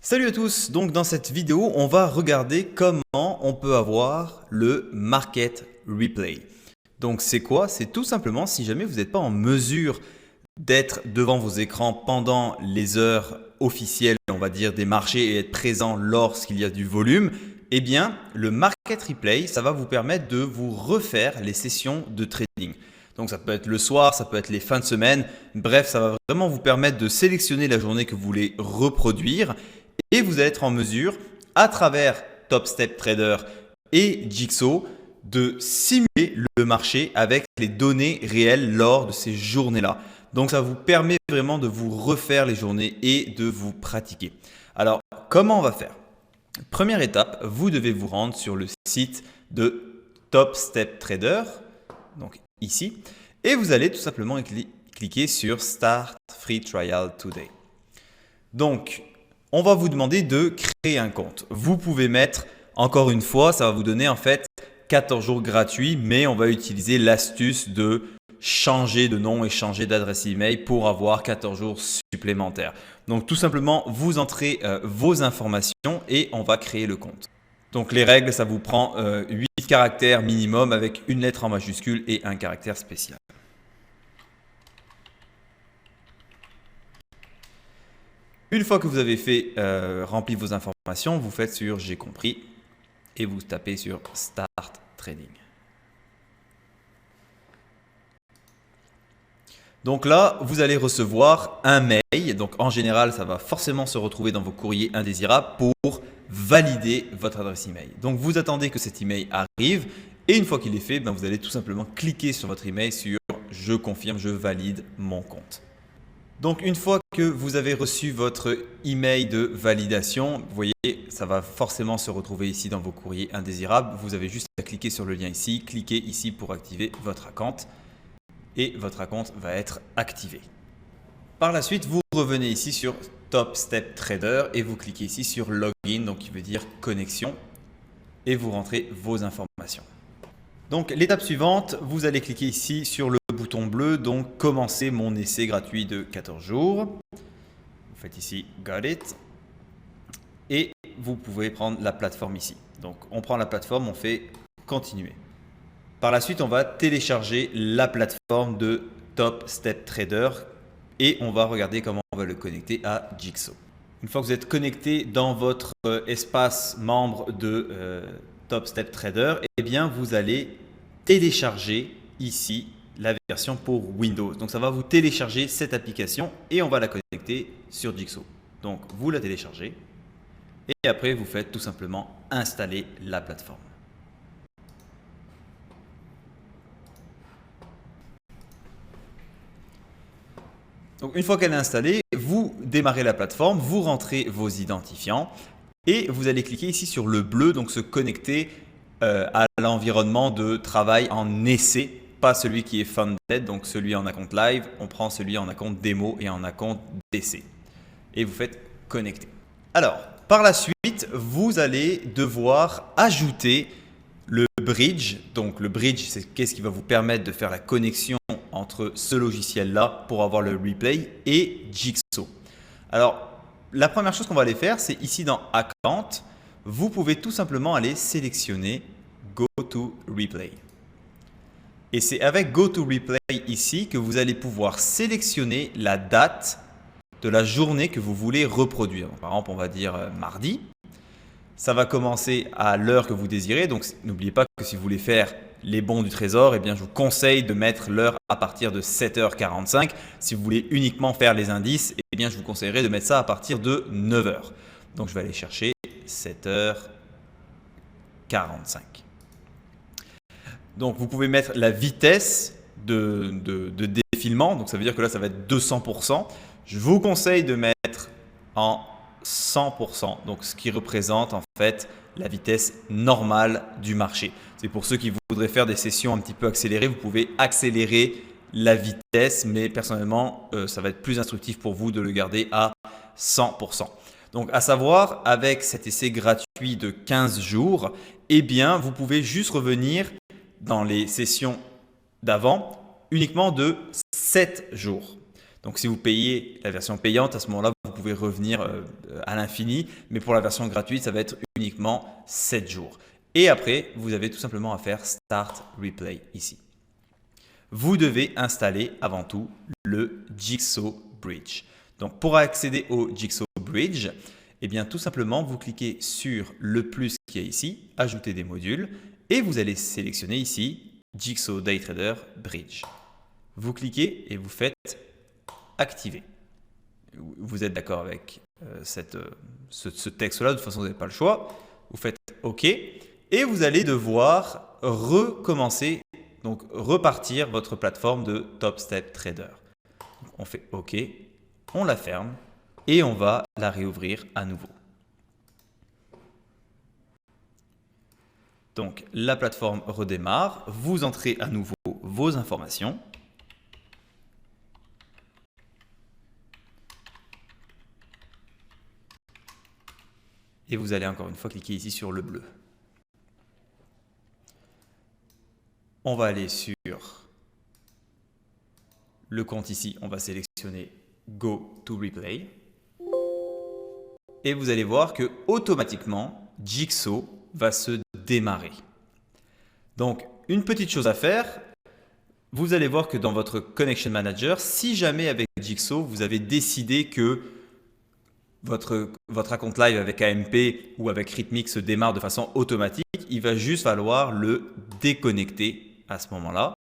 Salut à tous, donc dans cette vidéo, on va regarder comment on peut avoir le Market Replay. Donc c'est quoi? C'est tout simplement si jamais vous n'êtes pas en mesure d'être devant vos écrans pendant les heures officielles, on va dire, des marchés et être présent lorsqu'il y a du volume, eh bien le Market Replay, ça va vous permettre de vous refaire les sessions de trading. Donc ça peut être le soir, ça peut être les fins de semaine, bref, ça va vraiment vous permettre de sélectionner la journée que vous voulez reproduire et vous allez être en mesure, à travers Top Step Trader et Jigsaw, de simuler le marché avec les données réelles lors de ces journées-là. Donc ça vous permet vraiment de vous refaire les journées et de vous pratiquer. Alors, comment on va faire? Première étape, vous devez vous rendre sur le site de Top Step Trader, donc ici, et vous allez tout simplement cliquer sur Start Free Trial Today. Donc, on va vous demander de créer un compte. Vous pouvez mettre, encore une fois, ça va vous donner en fait 14 jours gratuits, mais on va utiliser l'astuce de changer de nom et changer d'adresse email pour avoir 14 jours supplémentaires. Donc tout simplement, vous entrez vos informations et on va créer le compte. Donc les règles, ça vous prend 8 caractères minimum avec une lettre en majuscule et un caractère spécial. Une fois que vous avez fait remplir vos informations, vous faites sur J'ai compris et vous tapez sur Start Trading. Donc là, vous allez recevoir un mail. Donc en général, ça va forcément se retrouver dans vos courriers indésirables pour valider votre adresse email. Donc vous attendez que cet email arrive et une fois qu'il est fait, vous allez tout simplement cliquer sur votre email sur Je confirme, je valide mon compte. Donc une fois que vous avez reçu votre email de validation, vous voyez, ça va forcément se retrouver ici dans vos courriers indésirables. Vous avez juste à cliquer sur le lien ici, cliquez ici pour activer votre compte et votre compte va être activé. Par la suite, vous revenez ici sur Top Step Trader et vous cliquez ici sur Login, donc qui veut dire connexion, et vous rentrez vos informations. Donc l'étape suivante, vous allez cliquer ici sur le bouton bleu, donc commencer mon essai gratuit de 14 jours. Vous faites ici Got it et vous pouvez prendre la plateforme ici. Donc on prend la plateforme, on fait continuer. Par la suite, on va télécharger la plateforme de Top Step Trader et on va regarder comment on va le connecter à Jigsaw. Une fois que vous êtes connecté dans votre espace membre de Top Step Trader, eh bien vous allez télécharger ici la version pour Windows. Donc ça va vous télécharger cette application et on va la connecter sur Jigsaw. Donc vous la téléchargez et après vous faites tout simplement installer la plateforme. Donc une fois qu'elle est installée, vous démarrez la plateforme, vous rentrez vos identifiants et vous allez cliquer ici sur le bleu, donc se connecter à l'environnement de travail en essai, pas celui qui est funded, donc celui en compte live, on prend celui en compte démo et en compte d'essai. Et vous faites connecter. Alors, par la suite, vous allez devoir ajouter le bridge. Donc le bridge, c'est qu'est-ce qui va vous permettre de faire la connexion entre ce logiciel-là pour avoir le replay et Jigsaw. Alors, la première chose qu'on va aller faire, c'est ici dans Account, vous pouvez tout simplement aller sélectionner Go to Replay. Et c'est avec Go to Replay ici que vous allez pouvoir sélectionner la date de la journée que vous voulez reproduire. Donc, par exemple, on va dire mardi. Ça va commencer à l'heure que vous désirez. Donc, n'oubliez pas que si vous voulez faire les bons du trésor, eh bien, je vous conseille de mettre l'heure à partir de 7h45. Si vous voulez uniquement faire les indices, eh bien, je vous conseillerais de mettre ça à partir de 9h. Donc, je vais aller chercher 7h45. Donc, vous pouvez mettre la vitesse de défilement. Donc, ça veut dire que là, ça va être 200%. Je vous conseille de mettre en 100%, donc ce qui représente en fait la vitesse normale du marché. C'est pour ceux qui voudraient faire des sessions un petit peu accélérées, vous pouvez accélérer la vitesse, mais personnellement, ça va être plus instructif pour vous de le garder à 100%. Donc à savoir, avec cet essai gratuit de 15 jours, eh bien, vous pouvez juste revenir dans les sessions d'avant uniquement de 7 jours. Donc si vous payez la version payante, à ce moment-là, vous pouvez revenir à l'infini, mais pour la version gratuite, ça va être uniquement 7 jours. Et après, vous avez tout simplement à faire Start Replay ici. Vous devez installer avant tout le Jigsaw Bridge. Donc pour accéder au Jigsaw Bridge, eh bien tout simplement vous cliquez sur le plus qui est ici, ajouter des modules, et vous allez sélectionner ici Jigsaw Daytrader Bridge. Vous cliquez et vous faites activer. Vous êtes d'accord avec ce texte-là, de toute façon vous n'avez pas le choix. Vous faites OK et vous allez devoir recommencer, donc repartir votre plateforme de Top Step Trader. On fait OK, on la ferme et on va la réouvrir à nouveau. Donc la plateforme redémarre, vous entrez à nouveau vos informations. Et vous allez encore une fois cliquer ici sur le bleu. On va aller sur le compte ici, on va sélectionner Go to Replay. Et vous allez voir que automatiquement, Jigsaw va se démarrer. Donc, une petite chose à faire, vous allez voir que dans votre Connection Manager, si jamais avec Jigsaw, vous avez décidé que votre compte live avec AMP ou avec Rhythmic se démarre de façon automatique, il va juste falloir le déconnecter à ce moment-là.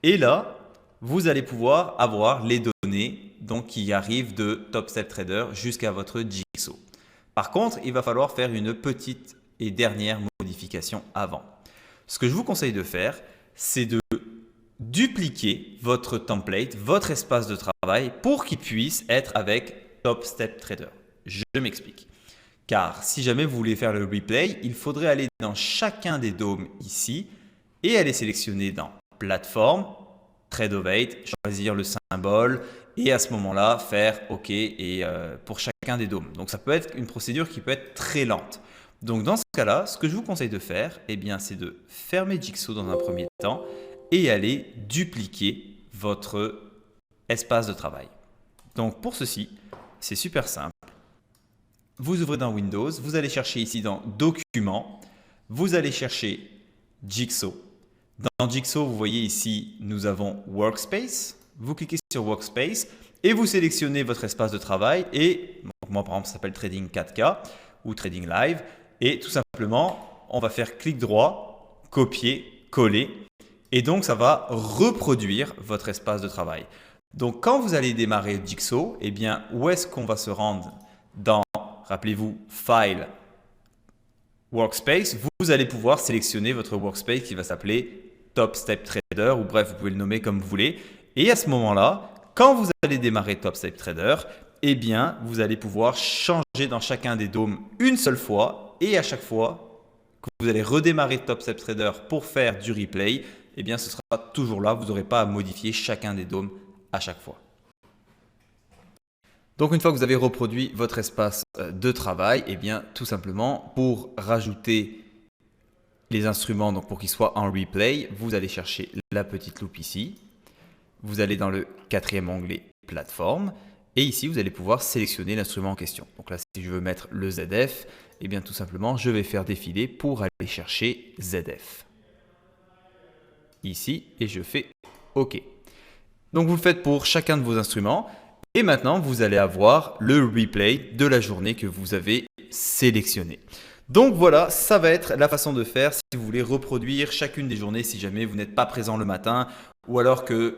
Et là, vous allez pouvoir avoir les données donc, qui arrivent de Top Step Trader jusqu'à votre Jigsaw. Par contre, il va falloir faire une petite et dernière modification avant. Ce que je vous conseille de faire, c'est de dupliquer votre template, votre espace de travail pour qu'il puisse être avec Top Step Trader. Je m'explique. Car si jamais vous voulez faire le replay, il faudrait aller dans chacun des dômes ici et aller sélectionner dans Plateforme, Trade Ovate, choisir le symbole et à ce moment-là faire OK et pour chacun des dômes. Donc ça peut être une procédure qui peut être très lente. Donc dans ce cas-là, ce que je vous conseille de faire, eh bien, c'est de fermer Jigsaw dans un premier temps et aller dupliquer votre espace de travail. Donc pour ceci, c'est super simple. Vous ouvrez dans Windows, vous allez chercher ici dans Documents, vous allez chercher Jigsaw. Dans Jigsaw, vous voyez ici, nous avons Workspace. Vous cliquez sur Workspace et vous sélectionnez votre espace de travail. Et moi, par exemple, ça s'appelle Trading 4K ou Trading Live. Et tout simplement, on va faire clic droit, copier, coller. Et donc, ça va reproduire votre espace de travail. Donc, quand vous allez démarrer Jigsaw, eh bien, où est-ce qu'on va se rendre dans, rappelez-vous, File, Workspace, vous allez pouvoir sélectionner votre workspace qui va s'appeler Top Step Trader ou bref, vous pouvez le nommer comme vous voulez. Et à ce moment-là, quand vous allez démarrer Top Step Trader, eh bien, vous allez pouvoir changer dans chacun des dômes une seule fois et à chaque fois que vous allez redémarrer Top Step Trader pour faire du replay, eh bien, ce sera toujours là. Vous n'aurez pas à modifier chacun des dômes à chaque fois. Donc une fois que vous avez reproduit votre espace de travail, eh bien tout simplement pour rajouter les instruments, donc pour qu'ils soient en replay, vous allez chercher la petite loupe ici. Vous allez dans le 4e onglet plateforme et ici vous allez pouvoir sélectionner l'instrument en question. Donc là si je veux mettre le ZF, eh bien tout simplement je vais faire défiler pour aller chercher ZF. Ici et je fais OK. Donc vous le faites pour chacun de vos instruments. Et maintenant, vous allez avoir le replay de la journée que vous avez sélectionné. Donc voilà, ça va être la façon de faire si vous voulez reproduire chacune des journées si jamais vous n'êtes pas présent le matin ou alors que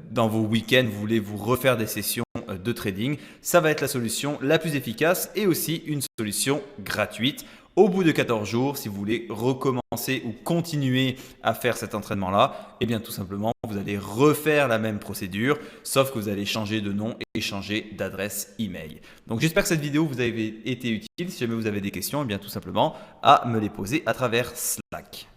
dans vos week-ends, vous voulez vous refaire des sessions de trading. Ça va être la solution la plus efficace et aussi une solution gratuite. Au bout de 14 jours, si vous voulez recommencer ou continuer à faire cet entraînement-là, eh bien tout simplement, vous allez refaire la même procédure, sauf que vous allez changer de nom et changer d'adresse email. Donc j'espère que cette vidéo vous a été utile. Si jamais vous avez des questions, eh bien tout simplement à me les poser à travers Slack.